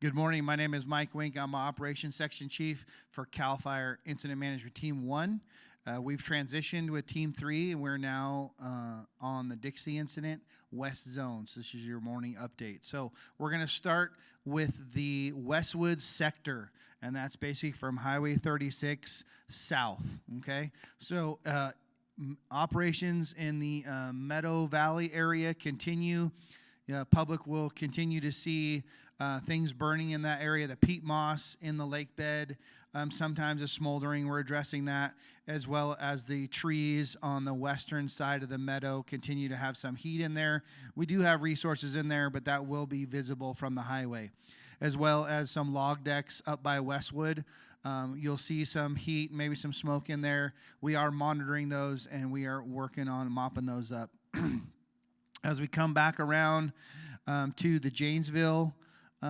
Good morning. My name is Mike Wink. I'm Operations Section Chief for CAL FIRE Incident Management Team 1. We've transitioned with Team 3, and we're now on the Dixie incident, West Zone. So this is your morning update. So we're going to start with the Westwood sector, and that's basically from Highway 36 south, okay? So operations in the Meadow Valley area continue. Public will continue to see things burning in that area, the peat moss in the lake bed, sometimes a smoldering. We're addressing that, as well as the trees on the western side of the meadow continue to have some heat in there. We do have resources in there, but that will be visible from the highway, as well as some log decks up by Westwood. You'll see some heat, maybe some smoke in there. We are monitoring those, and we are working on mopping those up. As we come back around to the Janesville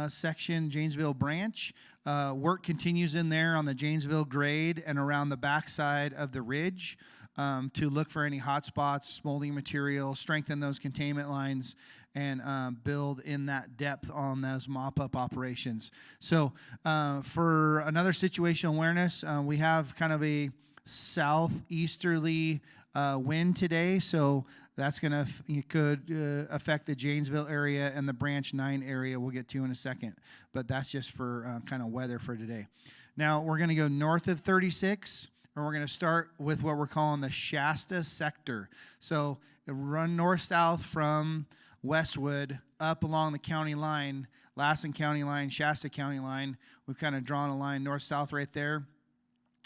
section, Janesville branch, work continues in there on the Janesville grade and around the backside of the ridge to look for any hot spots, smoldering material, strengthen those containment lines, and build in that depth on those mop-up operations. So for another situational awareness, we have kind of a southeasterly wind today, so that's going to could affect the Janesville area and the Branch 9 area we'll get to in a second. But that's just for kind of weather for today. Now, we're going to go north of 36, and we're going to start with what we're calling the Shasta Sector. So run north-south from Westwood up along the county line, Lassen County line, Shasta County line. We've kind of drawn a line north-south right there.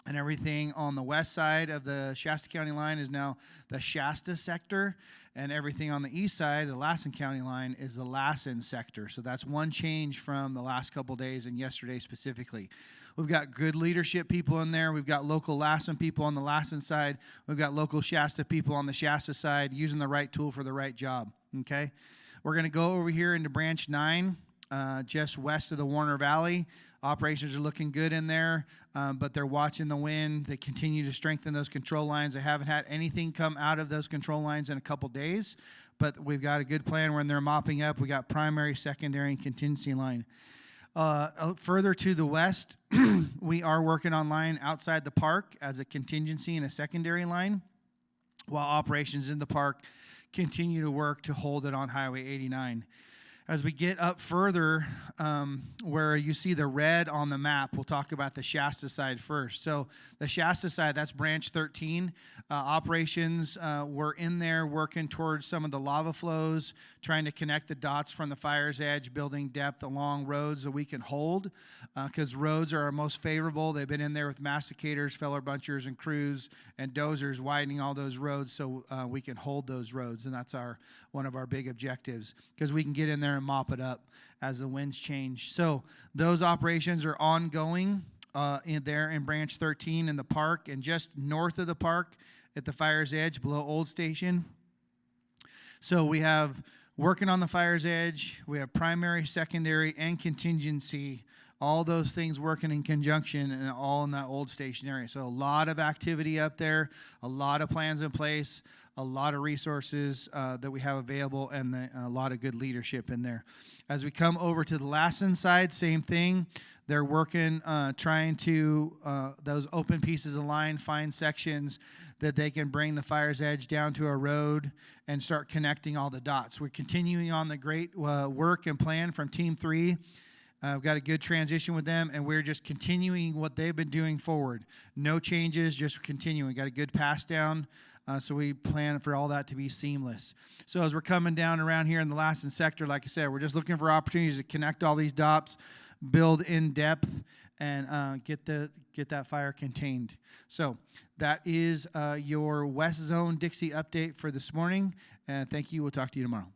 And everything on the west side of the Shasta County line is now the Shasta Sector. And everything on the east side, the Lassen County line, is the Lassen Sector. So that's one change from the last couple days and yesterday specifically. We've got good leadership people in there. We've got local Lassen people on the Lassen side. We've got local Shasta people on the Shasta side using the right tool for the right job, okay? We're going to go over here into Branch 9, just west of the Warner Valley. Operations are looking good in there, but they're watching the wind. They continue to strengthen those control lines. I haven't had anything come out of those control lines in a couple days, but we've got a good plan when they're mopping up. We got primary, secondary, and contingency line. Further to the west, we are working on line outside the park as a contingency and a secondary line, while operations in the park continue to work to hold it on Highway 89. As we get up further, where you see the red on the map, we'll talk about the Shasta side first. So the Shasta side, that's Branch 13. Operations were in there working towards some of the lava flows, trying to connect the dots from the fire's edge, building depth along roads that we can hold, because roads are our most favorable. They've been in there with masticators, feller bunchers, and crews, and dozers widening all those roads so we can hold those roads, and that's one of our big objectives, because we can get in there and mop it up as the winds change. So those operations are ongoing in Branch 13 in the park, and just north of the park at the fire's edge below Old Station. So we have working on the fire's edge, we have primary, secondary, and contingency, all those things working in conjunction and all in that Old Station area. So a lot of activity up there, a lot of plans in place, a lot of resources that we have available, and a lot of good leadership in there. As we come over to the Lassen side, same thing. They're working, trying to, those open pieces of line, find sections that they can bring the fire's edge down to a road and start connecting all the dots. We're continuing on the great work and plan from Team 3. I've got a good transition with them, and we're just continuing what they've been doing forward. No changes, just continuing. Got a good pass down, so we plan for all that to be seamless. So as we're coming down around here in the Lassen sector, like I said, we're just looking for opportunities to connect all these dots, build in depth, and get that fire contained. So that is your West Zone Dixie update for this morning, and thank you. We'll talk to you tomorrow.